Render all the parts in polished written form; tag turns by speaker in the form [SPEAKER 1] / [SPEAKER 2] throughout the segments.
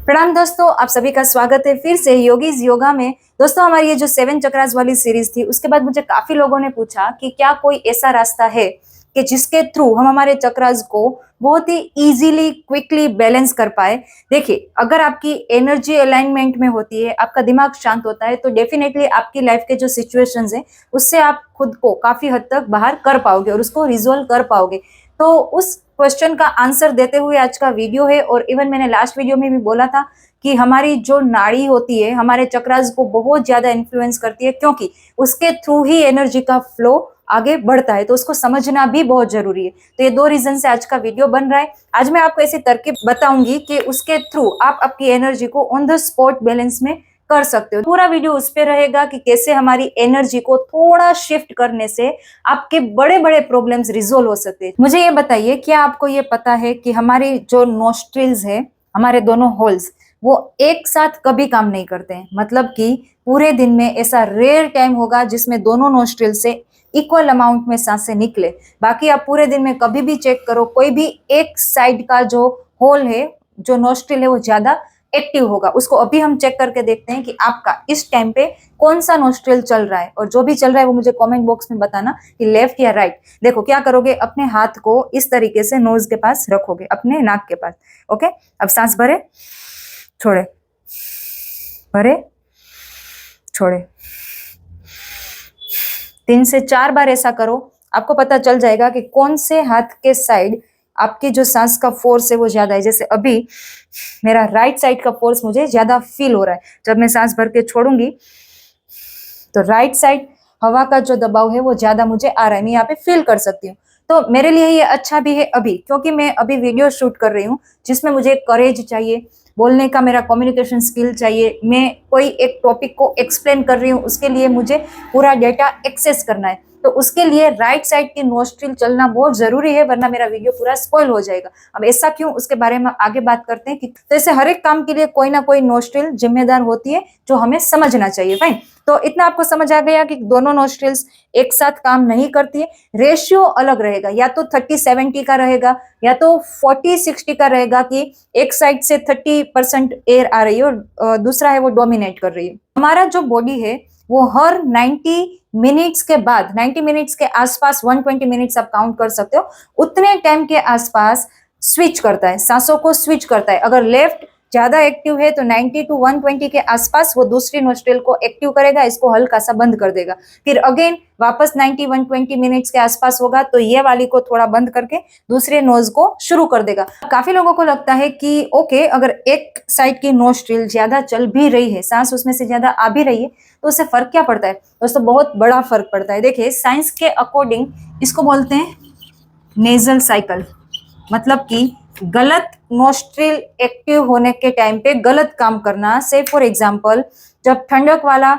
[SPEAKER 1] प्रणाम दोस्तों, आप सभी का स्वागत है फिर से योगीज योगा में। दोस्तों, हमारी ये जो 7 चक्रास वाली सीरीज थी, उसके बाद मुझे काफी लोगों ने पूछा कि क्या कोई ऐसा रास्ता है कि जिसके थ्रू हम हमारे चक्रास को बहुत ही इजीली क्विकली बैलेंस कर पाए। देखिए, अगर आपकी एनर्जी अलाइनमेंट में होती है, आपका दिमाग शांत होता है, तो डेफिनेटली आपकी लाइफ के जो सिचुएशंस है उससे आप खुद को काफी हद तक बाहर कर पाओगे और उसको रिजोल्व कर पाओगे। तो उस क्वेश्चन का आंसर देते हुए आज का वीडियो है। और इवन मैंने लास्ट वीडियो में भी बोला था कि हमारी जो नाड़ी होती है हमारे चक्रास को बहुत ज्यादा इन्फ्लुएंस करती है, क्योंकि उसके थ्रू ही एनर्जी का फ्लो आगे बढ़ता है, तो उसको समझना भी बहुत जरूरी है। तो ये दो रीजन से आज का वीडियो बन रहा है। आज मैं आपको ऐसी तरकीब बताऊंगी कि उसके थ्रू आप आपकी एनर्जी को ऑन द स्पॉट बैलेंस में कर सकते हो। पूरा वीडियो उस पे रहेगा कि कैसे हमारी एनर्जी को थोड़ा शिफ्ट करने से आपके बड़े बड़े प्रॉब्लम्स रिजोल्व हो सकते हैं। मुझे ये बताइए, क्या आपको ये पता है कि हमारी जो नोस्ट्रिल्स है, हमारे दोनों होल्स, वो एक साथ कभी काम नहीं करते हैं। मतलब कि पूरे दिन में ऐसा रेयर टाइम होगा जिसमें दोनों नोस्ट्रिल से इक्वल अमाउंट में सांसें निकले। बाकी आप पूरे दिन में कभी भी चेक करो, कोई भी एक साइड का जो होल है, जो नोस्ट्रिल है, वो ज्यादा एक्टिव होगा। उसको अभी हम चेक करके देखते हैं कि आपका इस टाइम पे कौन सा नोस्ट्रिल चल रहा है। और जो भी चल रहा है वो मुझे कमेंट बॉक्स में बताना कि लेफ्ट या राइट। देखो, क्या करोगे, अपने हाथ को इस तरीके से नोज के पास रखोगे, अपने नाक के पास। ओके, अब सांस भरे, छोड़े, भरे, छोड़े। 3 से 4 बार ऐसा करो। आपको पता चल जाएगा कि कौन से हाथ के साइड आपकी जो सांस का फोर्स है वो ज्यादा है। जैसे अभी मेरा राइट साइड का फोर्स मुझे ज्यादा फील हो रहा है। जब मैं सांस भर के छोड़ूंगी तो राइट साइड हवा का जो दबाव है वो ज्यादा मुझे आ रहा है, मैं यहाँ पे फील कर सकती हूँ। तो मेरे लिए ये अच्छा भी है अभी, क्योंकि मैं अभी वीडियो शूट कर रही हूँ जिसमें मुझे करेज चाहिए, बोलने का मेरा कम्युनिकेशन स्किल चाहिए। मैं कोई एक टॉपिक को एक्सप्लेन कर रही हूँ, उसके लिए मुझे पूरा डेटा एक्सेस करना है। तो उसके लिए राइट साइड की नोस्ट्रिल चलना बहुत जरूरी है, वरना मेरा वीडियो पूरा स्पॉइल हो जाएगा। अब ऐसा क्यों, उसके बारे में आगे बात करते हैं। कि तो ऐसे हर एक काम के लिए कोई ना कोई नोस्ट्रिल जिम्मेदार होती है, जो हमें समझना चाहिए। फाइन, तो इतना आपको समझ आ गया कि दोनों नोस्ट्रिल्स एक साथ काम नहीं करती है। रेशियो अलग रहेगा, या तो 30-70 का रहेगा, या तो 40-60 का रहेगा, कि एक साइड से 30% एयर आ रही है और दूसरा है वो डोमिनेट कर रही है। हमारा जो बॉडी है वो हर 90 मिनट्स के बाद, 90 मिनट्स के आसपास, 120 मिनट्स आप काउंट कर सकते हो, उतने टाइम के आसपास स्विच करता है, सांसों को स्विच करता है। अगर लेफ्ट ज्यादा एक्टिव है तो 90 to 120 के आसपास वो दूसरी नोस्ट्रिल को एक्टिव करेगा, इसको हल्का सा बंद कर देगा। फिर अगेन वापस 90-120 मिनट्स के आसपास होगा तो ये वाली को थोड़ा बंद करके दूसरे नोज को शुरू कर देगा। काफी लोगों को लगता है कि ओके, अगर एक साइड की नोस्ट्रिल ज्यादा चल भी रही है, सांस उसमें से ज्यादा आ भी रही है, तो उससे फर्क क्या पड़ता है। दोस्तों, बहुत बड़ा फर्क पड़ता है। देखिए, साइंस के अकॉर्डिंग इसको बोलते हैं नेजल साइकिल। मतलब कि गलत नोस्ट्रिल एक्टिव होने के टाइम पे गलत काम करना। से फॉर एग्जांपल, जब ठंडक वाला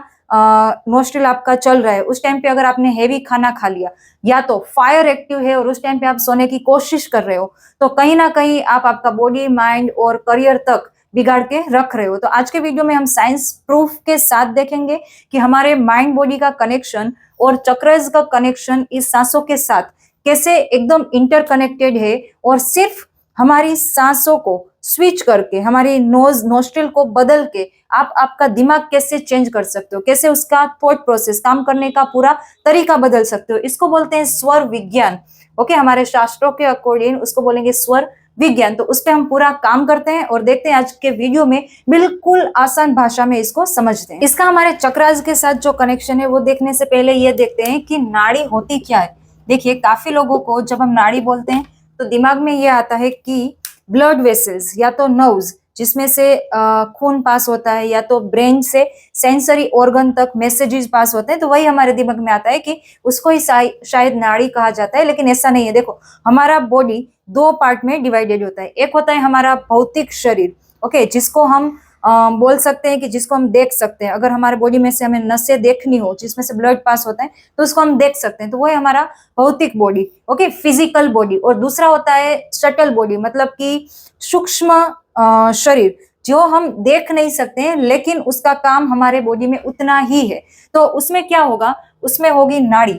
[SPEAKER 1] नोस्ट्रिल आपका चल रहा है, उस टाइम पे अगर आपने हेवी खाना खा लिया, या तो फायर एक्टिव है और उस टाइम पे आप सोने की कोशिश कर रहे हो, तो कहीं ना कहीं आप आपका बॉडी, माइंड और करियर तक बिगाड़ के रख रहे हो। तो आज के वीडियो में हम साइंस प्रूफ के साथ देखेंगे कि हमारे माइंड बॉडी का कनेक्शन और चक्रस का कनेक्शन इस सांसों के साथ कैसे एकदम इंटरकनेक्टेड है। और सिर्फ हमारी सांसों को स्विच करके, हमारी नोस्ट्रिल को बदल के आप आपका दिमाग कैसे चेंज कर सकते हो, कैसे उसका थॉट प्रोसेस, काम करने का पूरा तरीका बदल सकते हो। इसको बोलते हैं स्वर विज्ञान। ओके, हमारे शास्त्रों के अकॉर्डिंग उसको बोलेंगे स्वर विज्ञान। तो उस पर हम पूरा काम करते हैं और देखते हैं आज के वीडियो में, बिल्कुल आसान भाषा में इसको समझते हैं। इसका हमारे चक्रास के साथ जो कनेक्शन है वो देखने से पहले ये देखते हैं कि नाड़ी होती क्या है। देखिए, काफी लोगों को जब हम नाड़ी बोलते हैं तो दिमाग में ये आता है कि ब्लड वेसल्स, या तो नर्व्स जिसमें से खून पास होता है, या तो ब्रेन से सेंसरी ऑर्गन तक मैसेजेस पास होते हैं, तो वही हमारे दिमाग में आता है कि उसको ही शायद नाड़ी कहा जाता है। लेकिन ऐसा नहीं है। देखो, हमारा बॉडी 2 पार्ट में डिवाइडेड होता है। एक होता है हमारा भौतिक शरीर, ओके, जिसको हम बोल सकते हैं कि जिसको हम देख सकते हैं। अगर हमारे बॉडी में से हमें नसें देखनी हो जिसमें से ब्लड पास होता है तो उसको हम देख सकते हैं, तो वो है हमारा भौतिक बॉडी, ओके, फिजिकल बॉडी। और दूसरा होता है शटल बॉडी, मतलब कि सूक्ष्म शरीर, जो हम देख नहीं सकते हैं लेकिन उसका काम हमारे बॉडी में उतना ही है। तो उसमें क्या होगा, उसमें होगी नाड़ी,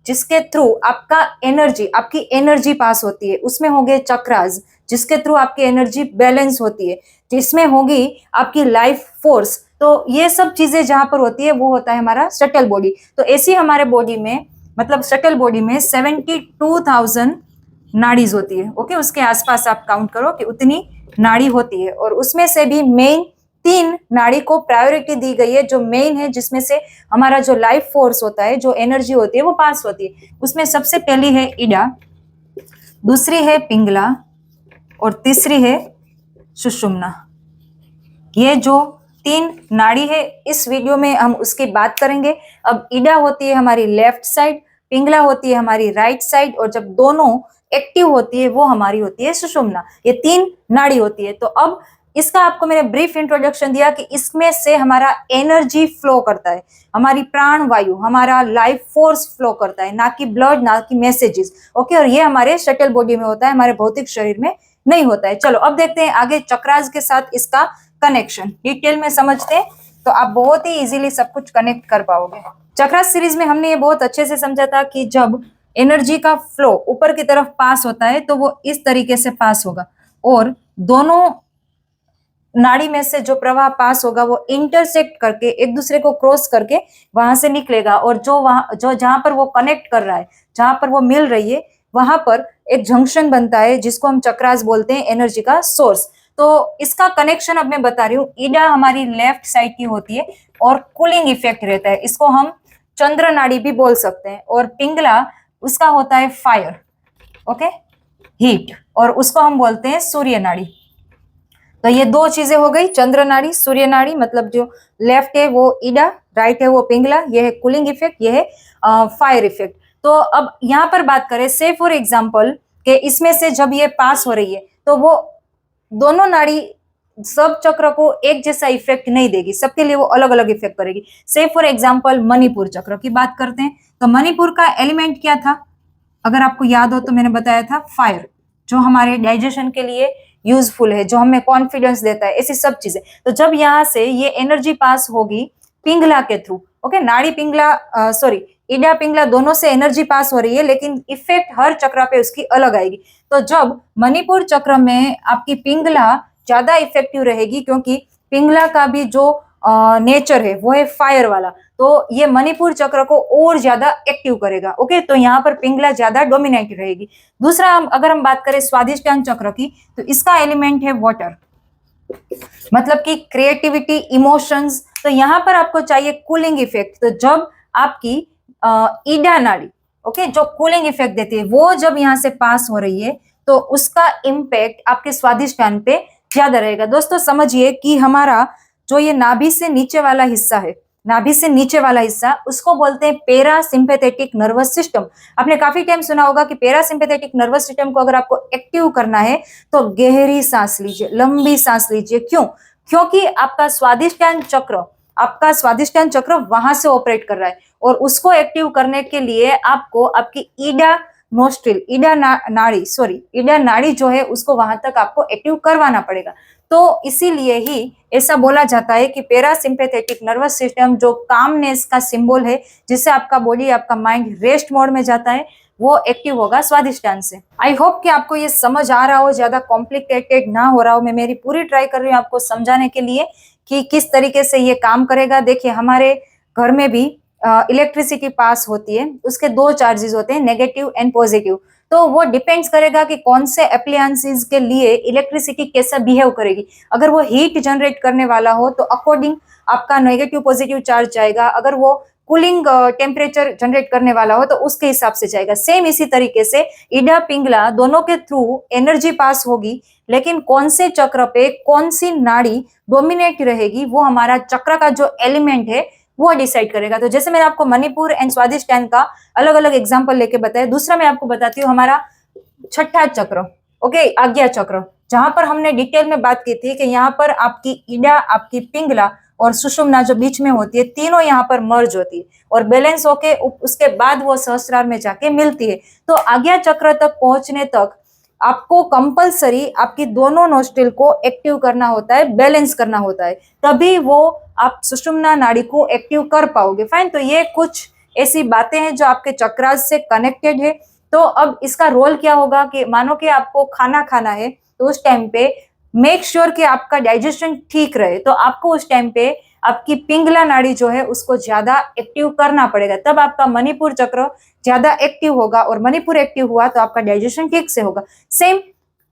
[SPEAKER 1] जिसके थ्रू आपका एनर्जी, आपकी एनर्जी पास होती है। उसमें होंगे चक्रास, जिसके थ्रू आपकी एनर्जी बैलेंस होती है, जिसमें होगी आपकी लाइफ फोर्स। तो ये सब चीजें जहां पर होती है वो होता है हमारा सटल बॉडी। तो ऐसी हमारे बॉडी में, मतलब सटल बॉडी में 72,000 नाड़ीज होती है। ओके, उसके आसपास आप काउंट करो कि उतनी नाड़ी होती है, और उसमें से भी मेन 3 नाड़ी को प्रायोरिटी दी गई है, जो मेन है, जिसमें से हमारा जो लाइफ फोर्स होता है, जो एनर्जी होती है वो पास होती है। उसमें सबसे पहली है इडा, दूसरी है पिंगला, और तीसरी है सुषुम्ना। ये जो 3 नाड़ी है, इस वीडियो में हम उसकी बात करेंगे। अब इडा होती है हमारी लेफ्ट साइड, पिंगला होती है हमारी राइट साइड, और जब दोनों एक्टिव होती है वो हमारी होती है सुषुम्ना। ये 3 नाड़ी होती है। तो अब इसका आपको मैंने ब्रीफ इंट्रोडक्शन दिया कि इसमें से हमारा एनर्जी फ्लो करता है, हमारी प्राण वायु, हमारा लाइफ फोर्स फ्लो करता है, ना कि ब्लड, ना कि मैसेजेस। ओके, और ये हमारे शटल बॉडी में होता है, हमारे भौतिक शरीर में नहीं होता है। चलो अब देखते हैं आगे चक्रास के साथ इसका कनेक्शन डिटेल में समझते हैं, तो आप बहुत ही इजीली सब कुछ कनेक्ट कर पाओगे। चक्रास सीरीज में हमने ये बहुत अच्छे से समझा था कि जब एनर्जी का फ्लो ऊपर की तरफ पास होता है तो वो इस तरीके से पास होगा, और दोनों नाड़ी में से जो प्रवाह पास होगा वो इंटरसेक्ट करके, एक दूसरे को क्रॉस करके वहां से निकलेगा, और जो जहां पर वो कनेक्ट कर रहा है, जहां पर वो मिल रही है, वहां पर एक जंक्शन बनता है जिसको हम चक्रास बोलते हैं, एनर्जी का सोर्स। तो इसका कनेक्शन अब मैं बता रही हूँ। ईडा हमारी लेफ्ट साइड की होती है और कूलिंग इफेक्ट रहता है, इसको हम चंद्र नाड़ी भी बोल सकते हैं। और पिंगला उसका होता है फायर, ओके, हीट, और उसको हम बोलते हैं सूर्य नाड़ी। तो ये 2 चीजें हो गई, चंद्र नाड़ी, सूर्य नाड़ी। मतलब जो लेफ्ट है वो ईडा, राइट है वो पिंगला। ये है कूलिंग इफेक्ट, ये है फायर इफेक्ट। तो अब यहाँ पर बात करें, से फॉर एग्जाम्पल कि इसमें से जब ये पास हो रही है तो वो दोनों नाड़ी सब चक्र को एक जैसा इफेक्ट नहीं देगी, सबके लिए वो अलग अलग इफेक्ट करेगी। से फॉर एग्जाम्पल मणिपुर चक्र की बात करते हैं, तो मणिपुर का एलिमेंट क्या था, अगर आपको याद हो तो मैंने बताया था फायर, जो हमारे डाइजेशन के लिए यूजफुल है, जो हमें कॉन्फिडेंस देता है, ऐसी सब चीजें। तो जब यहाँ से ये एनर्जी पास होगी पिंगला के थ्रू, ओके, नाड़ी पिंगला सॉरी ईडा पिंगला दोनों से एनर्जी पास हो रही है, लेकिन इफेक्ट हर चक्र पे उसकी अलग आएगी। तो जब मणिपुर चक्र में आपकी पिंगला ज्यादा इफेक्टिव रहेगी, क्योंकि पिंगला का भी जो नेचर है वो है फायर वाला, तो ये मणिपुर चक्र को और ज्यादा एक्टिव करेगा। ओके, तो यहाँ पर पिंगला ज्यादा डोमिनेट रहेगी। दूसरा अगर हम बात करें स्वादिष्टान चक्र की, तो इसका एलिमेंट है वाटर, मतलब कि क्रिएटिविटी, इमोशंस। तो यहाँ पर आपको चाहिए कूलिंग इफेक्ट। तो जब आपकी ईडा नाड़ी, ओके, जो कूलिंग इफेक्ट देती है, वो जब यहाँ से पास हो रही है तो उसका इम्पैक्ट आपके स्वादिष्टान पे ज्यादा रहेगा। दोस्तों समझिए कि हमारा जो ये नाभि से नीचे वाला हिस्सा है, नाभि से नीचे वाला हिस्सा, उसको बोलते हैं पैरासिम्पैथेटिक नर्वस सिस्टम। आपने काफी टाइम सुना होगा कि पैरासिम्पैथेटिक नर्वस सिस्टम को अगर आपको एक्टिव करना है तो गहरी सांस लीजिए, लंबी सांस लीजिए। क्यों? क्योंकि आपका स्वादिष्टान चक्र वहां से ऑपरेट कर रहा है, और उसको एक्टिव करने के लिए आपको आपकी ईडा नाड़ी जो है उसको वहां तक आपको एक्टिव करवाना पड़ेगा। तो इसीलिए ही ऐसा बोला जाता है कि पैरासिम्पैथेटिक नर्वस सिस्टम जो कामनेस का सिंबल है, जिससे आपका बॉडी, आपका माइंड रेस्ट मोड में जाता है, वो एक्टिव होगा स्वादिष्टान से। आई होप कि आपको ये समझ आ रहा हो, ज्यादा कॉम्प्लिकेटेड ना हो रहा हो। मैं मेरी पूरी ट्राई कर रही हूँ आपको समझाने के लिए कि किस तरीके से ये काम करेगा। देखिए, हमारे घर में भी इलेक्ट्रिसिटी पास होती है, उसके 2 चार्जेस होते हैं, नेगेटिव एंड पॉजिटिव। तो वो डिपेंड्स करेगा कि कौन से अप्लायंसेस के लिए इलेक्ट्रिसिटी कैसा बिहेव करेगी। अगर वो हीट जनरेट करने वाला हो तो अकॉर्डिंग आपका नेगेटिव पॉजिटिव चार्ज जाएगा, अगर वो कूलिंग टेम्परेचर जनरेट करने वाला हो तो उसके हिसाब से जाएगा। सेम इसी तरीके से ईडा पिंगला दोनों के थ्रू एनर्जी पास होगी, लेकिन कौन से चक्र पे कौन सी नाड़ी डोमिनेट रहेगी वो हमारा चक्र का जो एलिमेंट है वो डिसाइड करेगा। तो जैसे मैंने आपको मणिपुर एंड स्वादिष्टान का अलग अलग एग्जांपल लेके बताया, दूसरा मैं आपको बताती हूँ हमारा छठा चक्र, ओके, आज्ञा चक्र, जहां पर हमने डिटेल में बात की थी कि यहाँ पर आपकी ईडा, आपकी पिंगला और सुषुम्ना जो बीच में होती है, तीनों यहाँ पर मर्ज होती है और बैलेंस होके उसके बाद वो सहस्रार में जाके मिलती है। तो आज्ञा चक्र तक पहुंचने तक आपको कंपलसरी आपकी दोनों नोस्ट्रिल को एक्टिव करना होता है, बैलेंस करना होता है, तभी वो आप सुषुम्ना नाड़ी को एक्टिव कर पाओगे। फाइन, तो ये कुछ ऐसी बातें हैं जो आपके चक्रास से कनेक्टेड है। तो अब इसका रोल क्या होगा कि मानो कि आपको खाना खाना है, तो उस टाइम पे मेक श्योर कि आपका डाइजेशन ठीक रहे, तो आपको उस टाइम पे आपकी पिंगला नाड़ी जो है उसको ज्यादा एक्टिव करना पड़ेगा, तब आपका मणिपुर चक्र ज्यादा एक्टिव होगा, और मणिपुर एक्टिव हुआ तो आपका डाइजेशन ठीक से होगा। सेम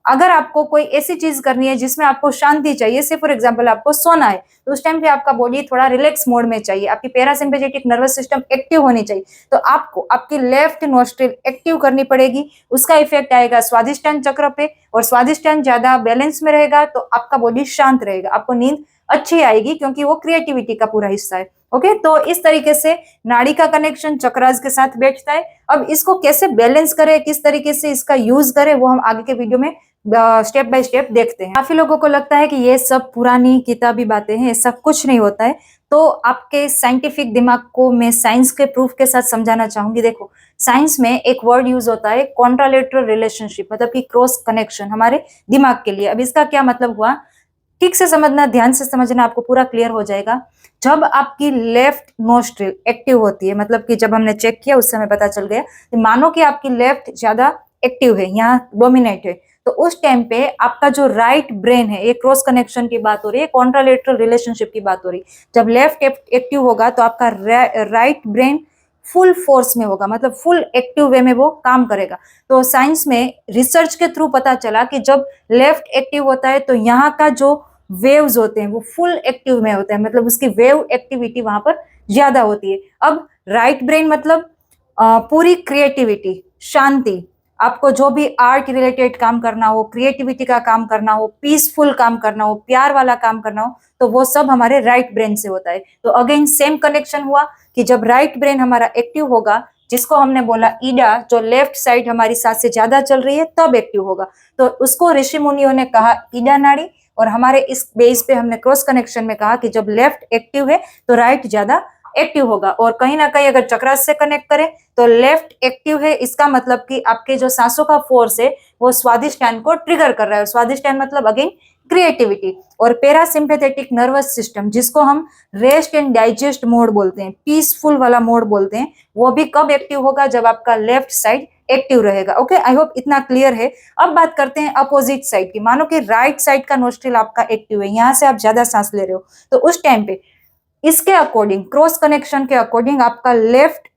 [SPEAKER 1] अगर आपको कोई ऐसी चीज करनी है जिसमें आपको शांति चाहिए, से फॉर एग्जांपल आपको सोना है, तो उस टाइम पे आपका बॉडी थोड़ा रिलैक्स मोड में चाहिए, आपकी पैरासिम्पैथेटिक नर्वस सिस्टम एक्टिव होनी चाहिए, तो आपको आपकी लेफ्ट नोस्ट्रिल एक्टिव करनी पड़ेगी। उसका इफेक्ट आएगा स्वादिष्टान चक्र पे, और स्वादिष्टान ज्यादा बैलेंस में रहेगा तो आपका बॉडी शांत रहेगा, आपको नींद अच्छी आएगी, क्योंकि वो क्रिएटिविटी का पूरा हिस्सा है। ओके, तो इस तरीके से नाड़ी का कनेक्शन चक्रास के साथ बैठता है। अब इसको कैसे बैलेंस करें, किस तरीके से इसका यूज करें, वो हम आगे के वीडियो में स्टेप बाय स्टेप देखते हैं। काफी लोगों को लगता है कि ये सब पुरानी किताबी बातें हैं, ऐसा कुछ नहीं होता है। तो आपके साइंटिफिक दिमाग को मैं साइंस के प्रूफ के साथ समझाना चाहूंगी। देखो, साइंस में एक वर्ड यूज होता है कॉन्ट्रालेटरल रिलेशनशिप, मतलब कि क्रॉस कनेक्शन हमारे दिमाग के लिए। अब इसका क्या मतलब हुआ, ठीक से समझना, ध्यान से समझना, आपको पूरा क्लियर हो जाएगा। जब आपकी लेफ्ट नोस्ट्रिल एक्टिव होती है, मतलब कि जब हमने चेक किया उस समय पता चल गया, तो मानो कि आपकी लेफ्ट ज्यादा एक्टिव है, यहाँ डोमिनेट है, तो उस टाइम पे आपका जो राइट ब्रेन है, ये क्रॉस कनेक्शन की बात हो रही है, कॉन्ट्रालेटरल रिलेशनशिप की बात हो रही है। जब लेफ्ट एक्टिव होगा तो आपका राइट ब्रेन फुल फोर्स में होगा, मतलब फुल एक्टिव वे में वो काम करेगा। तो साइंस में रिसर्च के थ्रू पता चला कि जब लेफ्ट एक्टिव होता है तो यहाँ का जो वेव्स होते हैं वो फुल एक्टिव में होता है, मतलब उसकी वेव एक्टिविटी वहां पर ज्यादा होती है। अब राइट ब्रेन मतलब पूरी क्रिएटिविटी, शांति, आपको जो भी आर्ट रिलेटेड काम करना हो, क्रिएटिविटी का काम करना हो, पीसफुल काम करना हो, प्यार वाला काम करना हो, तो वो सब हमारे राइट ब्रेन से होता है। तो अगेन सेम कनेक्शन हुआ कि जब राइट ब्रेन हमारा एक्टिव होगा, जिसको हमने बोला ईडा, जो लेफ्ट साइड हमारी सांस से ज्यादा चल रही है, तब एक्टिव होगा। तो उसको ऋषि मुनियों ने कहा ईडा नाड़ी, और हमारे इस बेस पे हमने क्रॉस कनेक्शन में कहा कि जब लेफ्ट एक्टिव है तो राइट ज्यादा एक्टिव होगा। और कहीं ना कहीं अगर चक्रास से कनेक्ट करें तो लेफ्ट एक्टिव है, इसका मतलब कि आपके जो सांसों का फोर्स है वो स्वादिष्टान को ट्रिगर कर रहा है। स्वादिष्टान मतलब अगेन क्रिएटिविटी। और पैरासिम्पैथेटिक नर्वस सिस्टम, जिसको हम रेस्ट एंड डाइजेस्ट मोड बोलते हैं, पीसफुल वाला मोड बोलते हैं, वो भी कब एक्टिव होगा, जब आपका लेफ्ट साइड एक्टिव रहेगा। ओके, आई होप इतना क्लियर है। अब बात करते हैं अपोजिट साइड की। मानो कि राइट साइड का नोस्ट्रिल आपका एक्टिव है, यहाँ से आप ज्यादा सांस ले रहे हो, तो उस टाइम पे इसके अकॉर्डिंग, क्रॉस कनेक्शन के अकॉर्डिंग, आपका लेफ्ट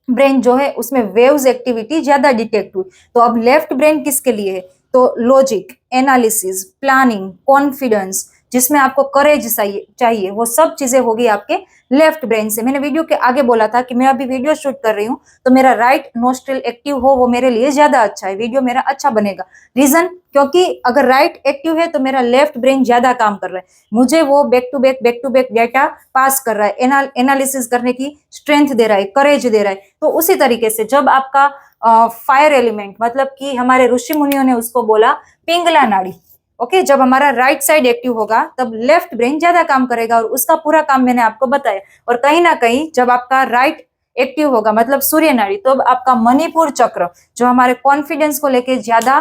[SPEAKER 1] ब्रेन जो है उसमें वेव्स एक्टिविटी ज्यादा डिटेक्ट हुई। तो अब लेफ्ट ब्रेन किसके लिए है, तो लॉजिक, एनालिसिस, प्लानिंग, कॉन्फिडेंस, जिसमें आपको करेज चाहिए, वो सब चीजें होगी आपके लेफ्ट ब्रेन से। मैंने वीडियो के आगे बोला था कि मैं अभी वीडियो शूट कर रही हूँ तो मेरा राइट नोस्ट्रिल एक्टिव हो, वो मेरे लिए ज्यादा अच्छा है, वीडियो मेरा अच्छा बनेगा। रीजन, क्योंकि अगर राइट एक्टिव है तो मेरा लेफ्ट ब्रेन ज्यादा काम कर रहा है, मुझे वो back to back data pass कर रहा है, एनालिसिस करने की स्ट्रेंथ दे रहा है, करेज दे रहा है। तो उसी तरीके से जब आपका फायर एलिमेंट, मतलब कि हमारे ऋषि मुनियों ने उसको बोला पिंगला नाड़ी, ओके, जब हमारा राइट साइड एक्टिव होगा तब लेफ्ट ब्रेन ज्यादा काम करेगा, और उसका पूरा काम मैंने आपको बताया। और कहीं ना कहीं जब आपका राइट एक्टिव होगा, मतलब सूर्य नाड़ी, तो आपका मणिपुर चक्र, जो हमारे कॉन्फिडेंस को लेके ज्यादा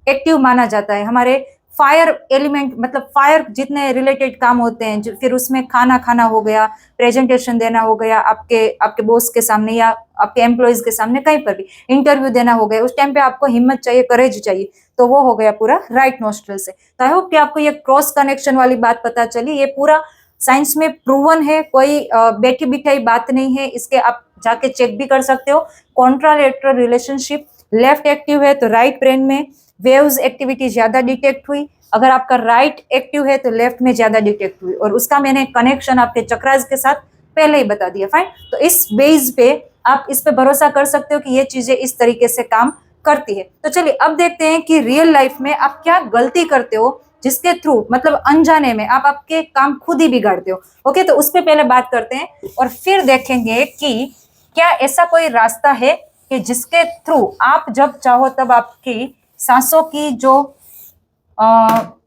[SPEAKER 1] एक्टिव माना जाता है, हमारे फायर एलिमेंट, मतलब फायर जितने रिलेटेड काम होते हैं, फिर उसमें खाना खाना हो गया, प्रेजेंटेशन देना हो गया, आपके बॉस के सामने या आपके एम्प्लॉयज के सामने, कहीं पर भी इंटरव्यू देना हो गया, उस टाइम पे आपको हिम्मत चाहिए, करेज चाहिए, तो वो हो गया पूरा राइट नोस्ट्रल से। तो आई होप कि आपको ये क्रॉस कनेक्शन वाली बात पता चली। ये पूरा साइंस में प्रूवन है, कोई बैठी बिठाई बात नहीं है, इसके आप जाके चेक भी कर सकते हो। कॉन्ट्रालेटरल रिलेशनशिप, लेफ्ट एक्टिव है तो राइट ब्रेन में वेव्स एक्टिविटी ज्यादा डिटेक्ट हुई, अगर आपका राइट एक्टिव है तो लेफ्ट में ज्यादा डिटेक्ट हुई, और उसका मैंने कनेक्शन आपके चक्रास के साथ पहले ही बता दिया। फाइन, तो इस बेस पे आप इस पे भरोसा कर सकते हो कि ये चीजें इस तरीके से काम करती है। तो चलिए अब देखते हैं कि रियल लाइफ में आप क्या गलती करते हो जिसके थ्रू, मतलब अनजाने में आप आपके काम खुद ही बिगाड़ते हो। ओके, तो उस पर पहले बात करते हैं और फिर देखेंगे कि क्या ऐसा कोई रास्ता है कि जिसके थ्रू आप जब चाहो तब आपकी सांसों की जो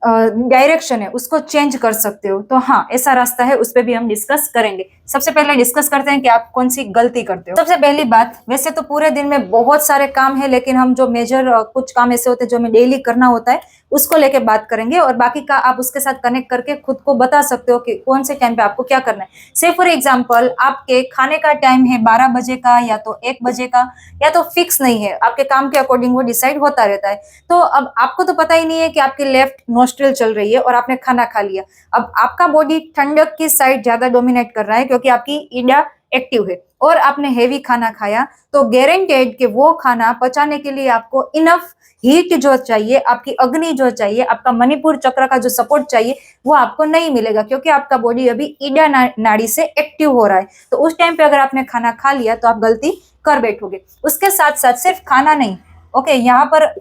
[SPEAKER 1] डायरेक्शन है उसको चेंज कर सकते हो। तो हाँ, ऐसा रास्ता है, उस पर भी हम डिस्कस करेंगे। सबसे पहले डिस्कस करते हैं कि आप कौन सी गलती करते हो। सबसे पहली बात, वैसे तो पूरे दिन में बहुत सारे काम है, लेकिन हम जो मेजर कुछ काम ऐसे होते हैं जो हमें डेली करना होता है, उसको लेके बात करेंगे, और बाकी का आप उसके साथ कनेक्ट करके खुद को बता सकते हो कि कौन से टाइम पे आपको क्या करना है। से फॉर एग्जाम्पल, आपके खाने का टाइम है 12 बजे का या तो 1 बजे का, या तो फिक्स नहीं है, आपके काम के अकॉर्डिंग वो डिसाइड होता रहता है। तो अब आपको तो पता ही नहीं है कि आपकी लेफ्ट नोस्ट्रिल चल रही है और आपने खाना खा लिया। अब आपका बॉडी ठंडक की साइड ज्यादा डोमिनेट कर रहा है क्योंकि आपकी ईडा एक्टिव है और आपने हेवी खाना खाया, तो गारंटेड कि वो खाना पचाने के लिए आपको इनफ हीट जो चाहिए, आपकी अग्नि जो चाहिए, आपका मणिपुर चक्र का जो सपोर्ट चाहिए, वो आपको नहीं मिलेगा क्योंकि आपका बॉडी अभी ईडा नाड़ी से एक्टिव हो रहा है। तो उस टाइम पे अगर आपने खाना खा लिया तो आप गलती कर बैठोगे। उसके साथ साथ सिर्फ खाना नहीं, ओके, यहाँ पर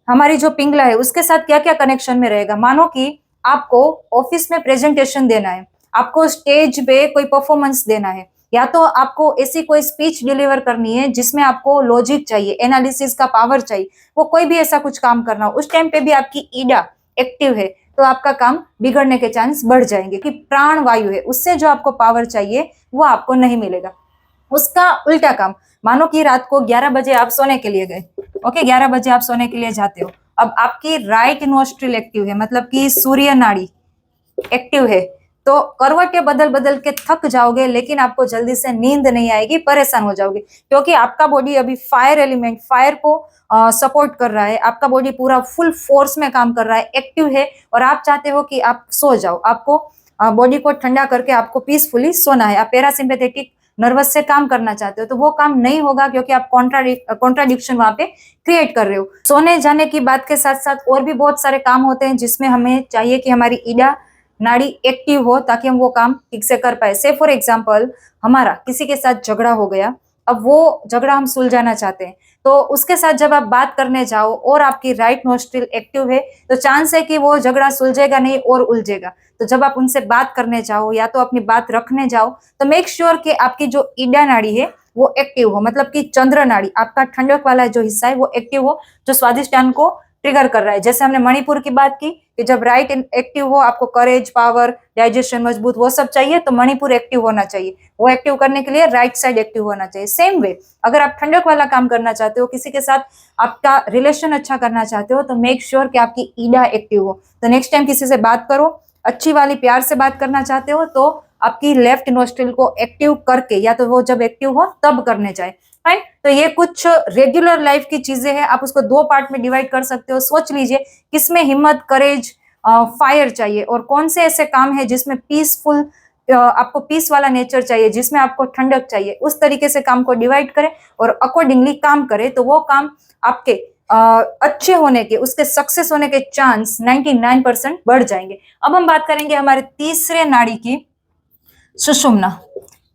[SPEAKER 1] हमारी जो पिंगला है उसके साथ क्या क्या कनेक्शन में रहेगा। मानो कि आपको ऑफिस में प्रेजेंटेशन देना है, आपको स्टेज पे कोई परफॉर्मेंस देना है, या तो आपको ऐसी कोई स्पीच डिलीवर करनी है जिसमें आपको लॉजिक चाहिए, एनालिसिस का पावर चाहिए, वो कोई भी ऐसा कुछ काम करना हो, उस टाइम पे भी आपकी ईडा एक्टिव है तो आपका काम बिगड़ने के चांस बढ़ जाएंगे कि प्राण वायु है, उससे जो आपको पावर चाहिए वो आपको नहीं मिलेगा। उसका उल्टा काम, मानो कि रात को 11 बजे आप सोने के लिए गए, ओके, 11 बजे आप सोने के लिए जाते हो। अब आपकी राइट नोस्ट्रिल एक्टिव है, मतलब कि सूर्य नाड़ी एक्टिव है, तो करवटें बदल बदल के थक जाओगे, लेकिन आपको जल्दी से नींद नहीं आएगी, परेशान हो जाओगे क्योंकि आपका बॉडी अभी फायर एलिमेंट, फायर को सपोर्ट कर रहा है, आपका बॉडी पूरा फुल फोर्स में काम कर रहा है, एक्टिव है, और आप चाहते हो कि आप सो जाओ, आपको बॉडी को ठंडा करके आपको पीसफुली सोना है, आप पैरासिम्पैथेटिक नर्वस से काम करना चाहते हो, तो वो काम नहीं होगा क्योंकि आप कॉन्ट्राडिक्शन वहां पे क्रिएट कर रहे हो। सोने जाने की बात के साथ साथ और भी बहुत सारे काम होते हैं जिसमें हमें चाहिए कि हमारी ईडा नाड़ी एक्टिव हो ताकि हम वो काम ठीक से कर पाए। से फॉर एग्जाम्पल, हमारा किसी के साथ झगड़ा हो गया, अब वो झगड़ा हम सुलझाना चाहते हैं, तो उसके साथ जब आप बात करने जाओ और आपकी राइट नोस्ट्रिल एक्टिव है तो चांस है कि वो झगड़ा सुलझेगा नहीं और उलझेगा। तो जब आप उनसे बात करने जाओ या तो अपनी बात रखने जाओ, तो मेक श्योर कि आपकी जो ईडा नाड़ी है वो एक्टिव हो, मतलब कि चंद्र नाड़ी, आपका ठंडक वाला जो हिस्सा है वो एक्टिव हो, जो स्वादिष्टान को ट्रिगर कर रहा है। जैसे हमने मणिपुर की बात की कि जब राइट एक्टिव हो, आपको करेज, पावर, डाइजेशन मजबूत, वो सब चाहिए, तो मणिपुर एक्टिव होना चाहिए। वो एक्टिव करने के लिए राइट साइड एक्टिव होना चाहिए। सेम वे, अगर आप ठंडक वाला काम करना चाहते हो, किसी के साथ आपका रिलेशन अच्छा करना चाहते हो, तो मेक श्योर कि आपकी ईडा एक्टिव हो। तो नेक्स्ट टाइम किसी से बात करो, अच्छी वाली प्यार से बात करना चाहते हो, तो आपकी लेफ्ट नोस्ट्रिल को एक्टिव करके, या तो वो जब एक्टिव हो तब करने जाए। फाइन, तो ये कुछ रेगुलर लाइफ की चीजें हैं, आप उसको 2 पार्ट में डिवाइड कर सकते हो। सोच लीजिए किसमें हिम्मत, करेज, फायर चाहिए, और कौन से ऐसे काम है जिसमें पीसफुल, आपको पीस वाला नेचर चाहिए, जिसमें आपको ठंडक चाहिए। उस तरीके से काम को डिवाइड करें और अकॉर्डिंगली काम करें, तो वो काम आपके अच्छे होने के, उसके सक्सेस होने के चांस 99% बढ़ जाएंगे। अब हम बात करेंगे हमारे तीसरे नाड़ी की, सुषुम्ना।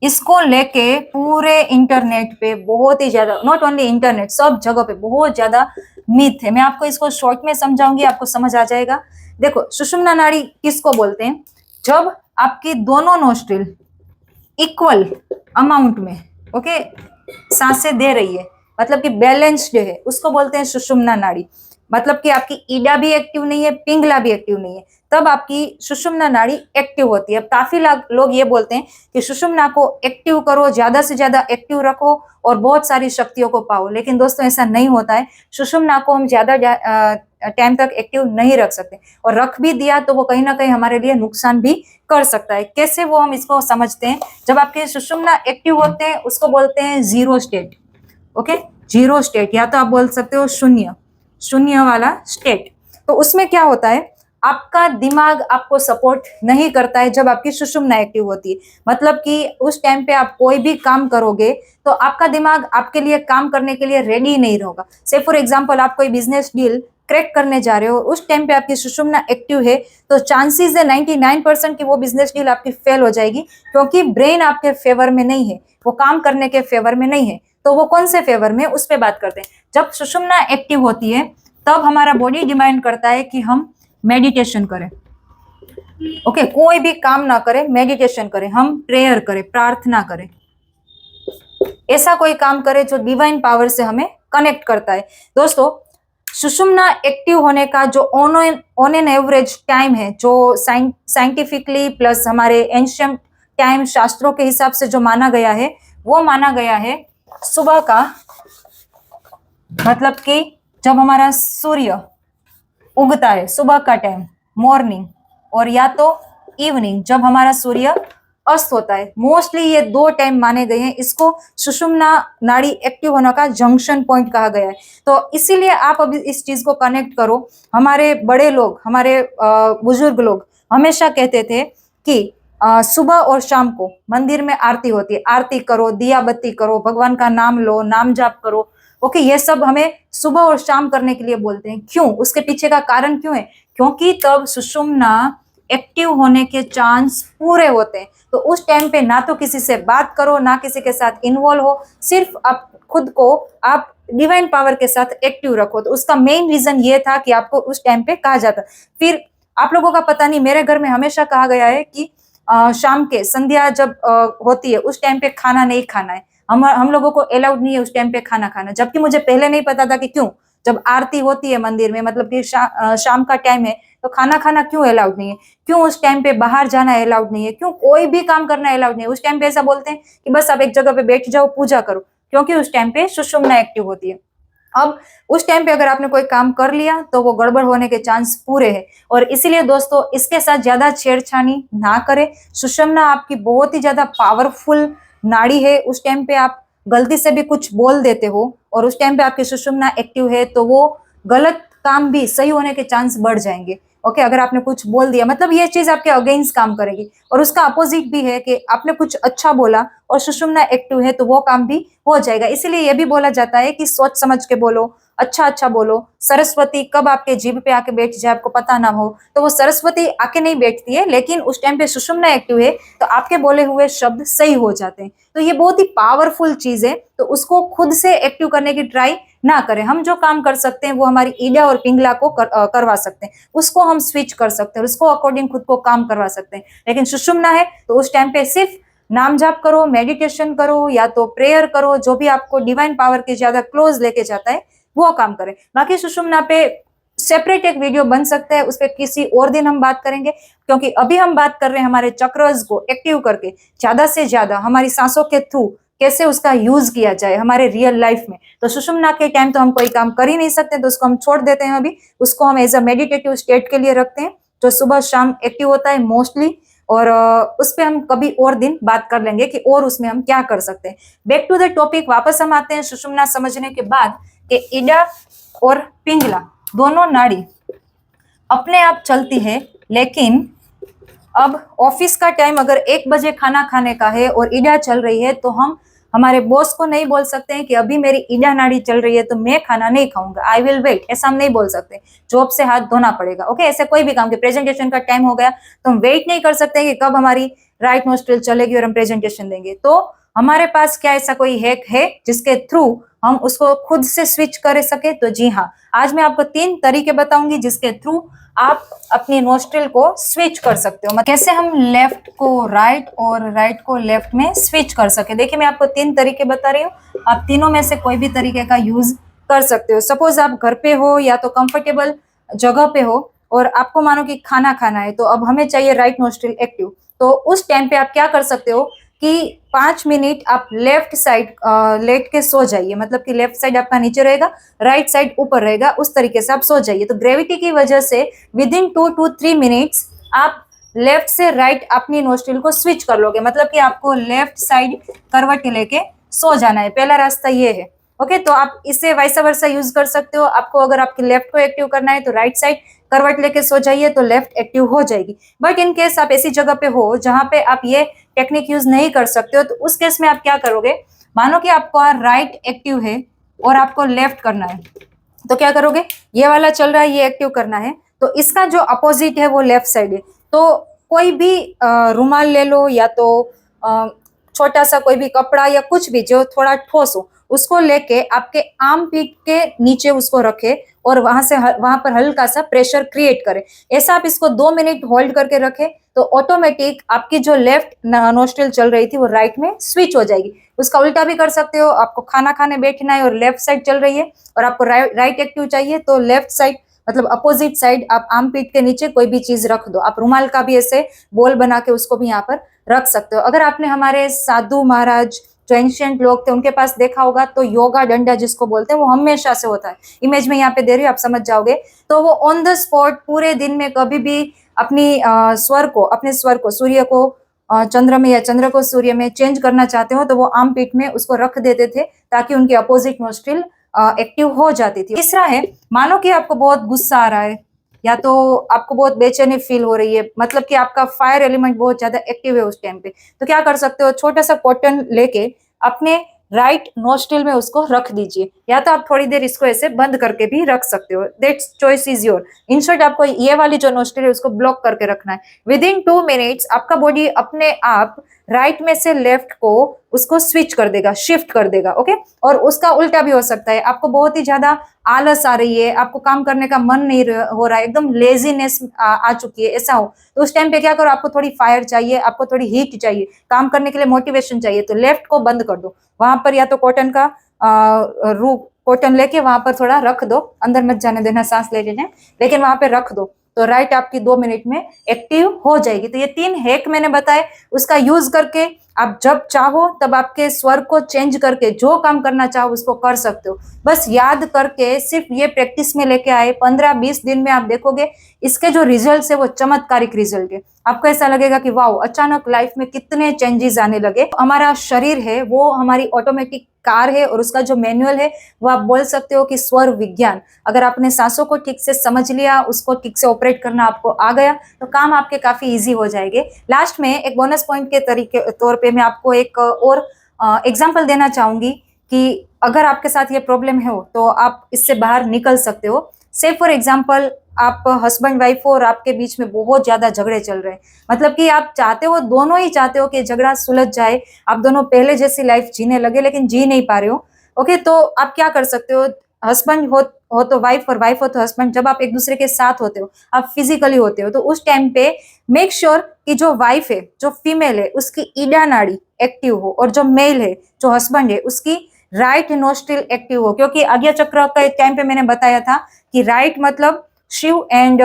[SPEAKER 1] इसको लेके पूरे इंटरनेट पे बहुत ही ज्यादा, नॉट ओनली इंटरनेट, सब जगह पे बहुत ज्यादा मिथ है। मैं आपको इसको शॉर्ट में समझाऊंगी, आपको समझ आ जाएगा। देखो, सुषुम्ना नाड़ी किसको बोलते हैं? जब आपकी दोनों नोस्ट्रिल इक्वल अमाउंट में, ओके, सांसें दे रही है, मतलब कि बैलेंस्ड है, उसको बोलते हैं सुषुम्ना नाड़ी। मतलब कि आपकी ईडा भी एक्टिव नहीं है, पिंगला भी एक्टिव नहीं है, तब आपकी सुषुम्ना नाड़ी एक्टिव होती है। अब काफी लोग ये बोलते हैं कि सुषुम्ना को एक्टिव करो, ज्यादा से ज्यादा एक्टिव रखो और बहुत सारी शक्तियों को पाओ, लेकिन दोस्तों ऐसा नहीं होता है। सुषुम्ना को हम ज्यादा टाइम तक एक्टिव नहीं रख सकते, और रख भी दिया तो वो कहीं ना कहीं हमारे लिए नुकसान भी कर सकता है। कैसे, वो हम इसको समझते हैं। जब आपके सुषुम्ना एक्टिव होते हैं उसको बोलते हैं zero state, okay, zero state, या तो आप बोल सकते हो शून्य, शून्य वाला स्टेट। तो उसमें क्या होता है, आपका दिमाग आपको सपोर्ट नहीं करता है जब आपकी सुषुम्ना एक्टिव होती है। मतलब कि उस टाइम पे आप कोई भी काम करोगे तो आपका दिमाग आपके लिए काम करने के लिए रेडी नहीं रहेगा। से फॉर एग्जांपल, आप कोई बिजनेस डील क्रैक करने जा रहे हो, उस टाइम पे आपकी सुषुम्ना एक्टिव है, तो चांसेस है 99% की वो बिजनेस डील आपकी फेल हो जाएगी, क्योंकि ब्रेन आपके फेवर में नहीं है, वो काम करने के फेवर में नहीं है। तो वो कौन से फेवर में, उस पर बात करते हैं। जब सुषुम्ना एक्टिव होती है तब हमारा बॉडी डिमांड करता है कि हम मेडिटेशन करें, ओके, कोई भी काम ना करें, मेडिटेशन करें, हम प्रेयर करें, प्रार्थना करें, ऐसा कोई काम करें जो डिवाइन पावर से हमें कनेक्ट करता है। दोस्तों, सुषुम्ना एक्टिव होने का जो ऑन एन एवरेज टाइम है, जो साइंटिफिकली प्लस हमारे एंशियंट टाइम शास्त्रों के हिसाब से जो माना गया है, वो माना गया है सुबह का, मतलब कि जब हमारा सूर्य उगता है, सुबह का टाइम मॉर्निंग, और या तो इवनिंग जब हमारा सूर्य अस्त होता है। मोस्टली ये दो टाइम माने गए हैं। इसको सुषुम्ना नाड़ी एक्टिव होने का जंक्शन पॉइंट कहा गया है। तो इसीलिए आप अभी इस चीज को कनेक्ट करो। हमारे बड़े लोग, हमारे बुजुर्ग लोग हमेशा कहते थे कि सुबह और शाम को मंदिर में आरती होती है, आरती करो, दिया बत्ती करो, भगवान का नाम लो, नाम जाप करो। ओके, ये सब हमें सुबह और शाम करने के लिए बोलते हैं। क्यों? उसके पीछे का कारण क्यों है? क्योंकि तब सुषुम्ना एक्टिव होने के चांस पूरे होते हैं। तो उस टाइम पे ना तो किसी से बात करो, ना किसी के साथ इन्वॉल्व हो, सिर्फ आप खुद को आप डिवाइन पावर के साथ एक्टिव रखो। तो उसका मेन रीजन ये था कि आपको उस टाइम पे कहा जाता। फिर आप लोगों का पता नहीं, मेरे घर में हमेशा कहा गया है कि शाम के संध्या जब होती है उस टाइम पे खाना नहीं खाना है। हम लोगों को अलाउड नहीं है उस टाइम पे खाना खाना। जबकि मुझे पहले नहीं पता था कि क्यों, जब आरती होती है मंदिर में, मतलब कि शाम का टाइम है, तो खाना खाना क्यों अलाउड नहीं है? क्यों उस टाइम पे बाहर जाना अलाउड नहीं है? क्यों कोई भी काम करना अलाउड नहीं है? उस टाइम पे ऐसा बोलते हैं कि बस आप एक जगह पे बैठ जाओ, पूजा करो, क्योंकि उस टाइम पे सुषुम्ना एक्टिव होती है। अब उस टाइम पे अगर आपने कोई काम कर लिया तो वो गड़बड़ होने के चांस पूरे हैं। और इसीलिए दोस्तों, इसके साथ ज्यादा छेड़छाड़ी ना करें। सुषुम्ना आपकी बहुत ही ज्यादा पावरफुल नाड़ी है। उस टाइम पे आप गलती से भी कुछ बोल देते हो और उस टाइम पे आपकी सुषुम्ना एक्टिव है, तो वो गलत काम भी सही होने के चांस बढ़ जाएंगे। ओके, अगर आपने कुछ बोल दिया, मतलब ये चीज आपके अगेंस्ट काम करेगी। और उसका अपोजिट भी है कि आपने कुछ अच्छा बोला और सुषुम्ना एक्टिव है, तो वो काम भी हो जाएगा। इसीलिए ये भी बोला जाता है कि सोच समझ के बोलो, अच्छा अच्छा बोलो। सरस्वती कब आपके जीभ पे आके बैठ जाए आपको पता ना हो, तो वो सरस्वती आके नहीं बैठती है, लेकिन उस टाइम पे सुषुम्ना एक्टिव है तो आपके बोले हुए शब्द सही हो जाते हैं। तो ये बहुत ही पावरफुल चीज है। तो उसको खुद से एक्टिव करने की ट्राई ना करें। हम जो काम कर सकते हैं वो हमारी ईडा और पिंगला को करवा सकते हैं, उसको हम स्विच कर सकते हैं, उसको अकॉर्डिंग खुद को काम करवा सकते हैं। लेकिन सुषुम्ना है तो उस टाइम पे सिर्फ नाम जाप करो, मेडिटेशन करो, या तो प्रेयर करो, जो भी आपको डिवाइन पावर के ज्यादा क्लोज लेके जाता है वो काम करें। बाकी सुषुम्ना पे सेपरेट एक वीडियो बन सकता है, उस पर किसी और दिन हम बात करेंगे, क्योंकि अभी हम बात कर रहे हैं हमारे चक्रस को एक्टिव करके ज्यादा से ज्यादा हमारी सांसों के थ्रू कैसे उसका यूज किया जाए हमारे रियल लाइफ में। तो सुषुम्ना के टाइम तो हम कोई काम कर ही नहीं सकते, तो उसको हम छोड़ देते हैं। अभी उसको हम एज अ मेडिटेटिव स्टेट के लिए रखते हैं, जो सुबह शाम एक्टिव होता है मोस्टली। और उस पर हम कभी और दिन बात कर लेंगे कि और उसमें हम क्या कर सकते हैं। बैक टू द टॉपिक वापस हम आते हैं सुषुम्ना समझने के बाद कि ईडा और पिंगला दोनों नाड़ी अपने आप चलती है। लेकिन अब ऑफिस का टाइम अगर 1 बजे खाना खाने का है और ईडा चल रही है, तो हम हमारे बॉस को नहीं बोल सकते हैं कि अभी मेरी ईडा नाड़ी चल रही है तो मैं खाना नहीं खाऊंगा, आई विल वेट। ऐसा हम नहीं बोल सकते, जॉब से हाथ धोना पड़ेगा। ओके, ऐसे कोई भी काम के प्रेजेंटेशन का टाइम हो गया तो हम वेट नहीं कर सकते कि कब हमारी राइट नोस्ट्रिल चलेगी और हम प्रेजेंटेशन देंगे। तो हमारे पास क्या ऐसा कोई हैक है जिसके थ्रू हम उसको खुद से स्विच कर सके? तो जी हाँ, आज मैं आपको 3 तरीके बताऊंगी जिसके थ्रू आप अपनी नोस्ट्रिल को स्विच कर सकते हो। कैसे हम लेफ्ट को राइट और राइट को लेफ्ट में स्विच कर सके। देखिए, मैं आपको 3 तरीके बता रही हूँ, आप तीनों में से कोई भी तरीके का यूज कर सकते हो। सपोज आप घर पे हो या तो कंफर्टेबल जगह पे हो और आपको मानो कि खाना खाना है, तो अब हमें चाहिए राइट नोस्ट्रिल एक्टिव। तो उस टाइम पे आप क्या कर सकते हो कि 5 मिनट आप लेफ्ट साइड लेट के सो जाइए, मतलब कि लेफ्ट साइड आपका नीचे रहेगा, राइट साइड ऊपर रहेगा, उस तरीके से आप सो जाइए। तो ग्रेविटी की वजह से विद इन 2 to 3 मिनट्स आप लेफ्ट से राइट अपनी नोस्ट्रिल को स्विच कर लोगे, मतलब कि आपको लेफ्ट साइड करवट लेके सो जाना है। पहला रास्ता ये है। ओके, तो आप इसे वाइस वर्सा यूज कर सकते हो। आपको अगर आपके लेफ्ट को एक्टिव करना है तो राइट साइड करवट लेके सो जाइए, तो लेफ्ट एक्टिव हो जाएगी। बट इन केस आप ऐसी जगह पे हो जहां पे आप ये टेक्निक यूज नहीं कर सकते हो, तो उस केस में आप क्या करोगे? मानो कि आपका राइट एक्टिव है और आपको लेफ्ट करना है, तो क्या करोगे? ये वाला चल रहा है, ये एक्टिव करना है, तो इसका जो अपोजिट है वो लेफ्ट साइड है। तो कोई भी रुमाल ले लो, या तो छोटा सा कोई भी कपड़ा या कुछ भी जो थोड़ा ठोस हो, उसको लेके आपके आर्म पीट के नीचे उसको रखे और वहां पर हल्का सा प्रेशर क्रिएट करे। ऐसा आप इसको 2 मिनट होल्ड करके रखे तो ऑटोमेटिक आपकी जो लेफ्ट नोस्ट्रिल चल रही थी वो राइट में स्विच हो जाएगी। उसका उल्टा भी कर सकते हो, आपको खाना खाने बैठना है और लेफ्ट साइड चल रही है और आपको राइट एक्टिव चाहिए तो लेफ्ट साइड मतलब अपोजिट साइड आप आर्म पीट के नीचे कोई भी चीज रख दो। आप रुमाल का भी ऐसे बोल बना के उसको भी यहाँ पर रख सकते हो। अगर आपने हमारे साधु महाराज जो एंशियंट लोग थे उनके पास देखा होगा तो योगा डंडा जिसको बोलते हैं वो हमेशा से होता है। इमेज में यहाँ पे दे रही हूँ, आप समझ जाओगे। तो वो ऑन द स्पॉट पूरे दिन में कभी भी अपने स्वर को सूर्य को चंद्र में या चंद्र को सूर्य में चेंज करना चाहते हो तो वो आर्म पीट में उसको रख देते थे ताकि उनकी अपोजिट नोस्ट्रिल एक्टिव हो जाती थी। तीसरा है, मानो कि आपको बहुत गुस्सा आ रहा है या तो आपको बहुत बेचैनी फील हो रही है, मतलब कि आपका फायर एलिमेंट बहुत ज्यादा एक्टिव है उस टाइम पे, तो क्या कर सकते हो, छोटा सा कॉटन लेके अपने राइट नोस्ट्रिल में उसको रख दीजिए, या तो आप थोड़ी देर इसको ऐसे बंद करके भी रख सकते हो। That's choice is your. In short आपको ये वाली जो नोस्ट्रिल है उसको ब्लॉक करके रखना है। विद इन 2 मिनट्स आपका बॉडी अपने आप राइट में से लेफ्ट को उसको स्विच कर देगा, शिफ्ट कर देगा। ओके, और उसका उल्टा भी हो सकता है। आपको बहुत ही ज्यादा आलस आ रही है, आपको काम करने का मन नहीं हो रहा है, एकदम लेजीनेस आ चुकी है, ऐसा हो तो उस टाइम पे क्या करो, आपको थोड़ी फायर चाहिए, आपको थोड़ी हीट चाहिए, काम करने के लिए मोटिवेशन चाहिए, तो लेफ्ट को बंद कर दो। वहां पर या तो कॉटन का कॉटन लेके वहां पर थोड़ा रख दो, अंदर मत जाने देना, सांस ले लेना, लेकिन वहां पे रख दो तो राइट आपकी 2 मिनट में एक्टिव हो जाएगी। तो ये 3 हैक मैंने बताए, उसका यूज करके आप जब चाहो तब आपके स्वर को चेंज करके जो काम करना चाहो उसको कर सकते हो। बस याद करके सिर्फ ये प्रैक्टिस में लेके आए, 15-20 दिन में आप देखोगे इसके जो रिजल्ट है वो चमत्कारिक रिजल्ट है। आपको ऐसा लगेगा कि वाओ, अचानक लाइफ में कितने चेंजेस आने लगे। हमारा शरीर है वो हमारी ऑटोमेटिक कार है और उसका जो मैनुअल है वो आप बोल सकते हो कि स्वर विज्ञान। अगर आपने सांसों को ठीक से समझ लिया, उसको ठीक से ऑपरेट करना आपको आ गया तो काम आपके काफी इजी हो जाएंगे। लास्ट में एक बोनस पॉइंट के तौर पे मैं आपको एक और एग्जांपल देना चाहूंगी कि अगर आपके साथ ये प्रॉब्लम है तो आप इससे बाहर निकल सकते हो। से फॉर एग्जाम्पल आप हस्बैंड वाइफ हो और आपके बीच में बहुत ज्यादा झगड़े चल रहे हैं, मतलब कि आप चाहते हो, दोनों ही चाहते हो कि झगड़ा सुलझ जाए, आप दोनों पहले जैसी लाइफ जीने लगे लेकिन जी नहीं पा रहे हो। ओके, तो आप क्या कर सकते हो, हस्बैंड हो तो वाइफ और वाइफ हो तो हस्बैंड, जब आप एक दूसरे के साथ होते हो, आप फिजिकली होते हो, तो उस टाइम पे मेक श्योर कि जो वाइफ है, जो फीमेल है, उसकी ईडा नाड़ी एक्टिव हो और जो मेल है, जो हस्बैंड है, उसकी राइट नोस्ट्रिल एक्टिव हो। क्योंकि आज्ञा चक्र के टाइम पे मैंने बताया था कि राइट मतलब शिव एंड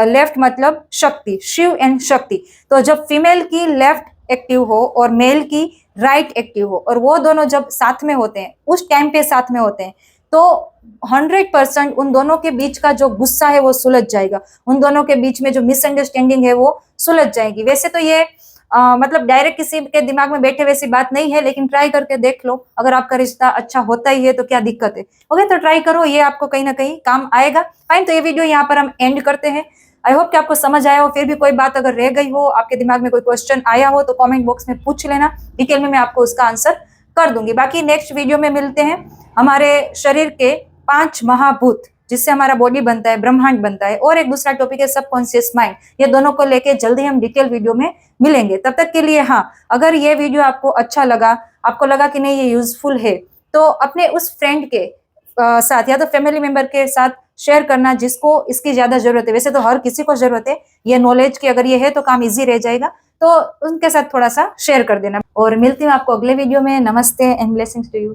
[SPEAKER 1] लेफ्ट मतलब शक्ति, शिव एंड शक्ति। तो जब फीमेल की लेफ्ट एक्टिव हो और मेल की राइट एक्टिव हो और वो दोनों जब साथ में होते हैं, उस टाइम पे साथ में होते हैं, तो 100% उन दोनों के बीच का जो गुस्सा है वो सुलझ जाएगा, उन दोनों के बीच में जो मिसअंडरस्टैंडिंग है वो सुलझ जाएगी। वैसे तो ये मतलब डायरेक्ट किसी के दिमाग में बैठे वैसी बात नहीं है, लेकिन ट्राई करके देख लो, अगर आपका रिश्ता अच्छा होता ही है तो क्या दिक्कत है। ओके, तो ट्राई करो, ये आपको कहीं ना कहीं काम आएगा। फाइन, तो ये वीडियो यहाँ पर हम एंड करते हैं। आई होप कि आपको समझ आया हो। फिर भी कोई बात अगर रह गई हो, आपके दिमाग में कोई क्वेश्चन आया हो तो कमेंट बॉक्स में पूछ लेना, डिटेल में मैं आपको उसका आंसर कर दूंगी। बाकी नेक्स्ट वीडियो में मिलते हैं। हमारे शरीर के 5 महाभूत जिससे हमारा बॉडी बनता है, ब्रह्मांड बनता है, और एक दूसरा टॉपिक है सबकॉन्शियस माइंड। ये दोनों को लेके जल्दी हम डिटेल वीडियो में मिलेंगे। तब तक के लिए हाँ, अगर ये वीडियो आपको अच्छा लगा, आपको लगा कि नहीं ये यूजफुल है, तो अपने उस फ्रेंड के साथ या तो फैमिली मेंबर के साथ शेयर करना जिसको इसकी ज्यादा जरूरत है। वैसे तो हर किसी को जरूरत है ये नॉलेज की, अगर ये है तो काम इजी रह जाएगा, तो उनके साथ थोड़ा सा शेयर कर देना। और मिलती हूँ आपको अगले वीडियो में। नमस्ते एंड ब्लेसिंग्स टू यू।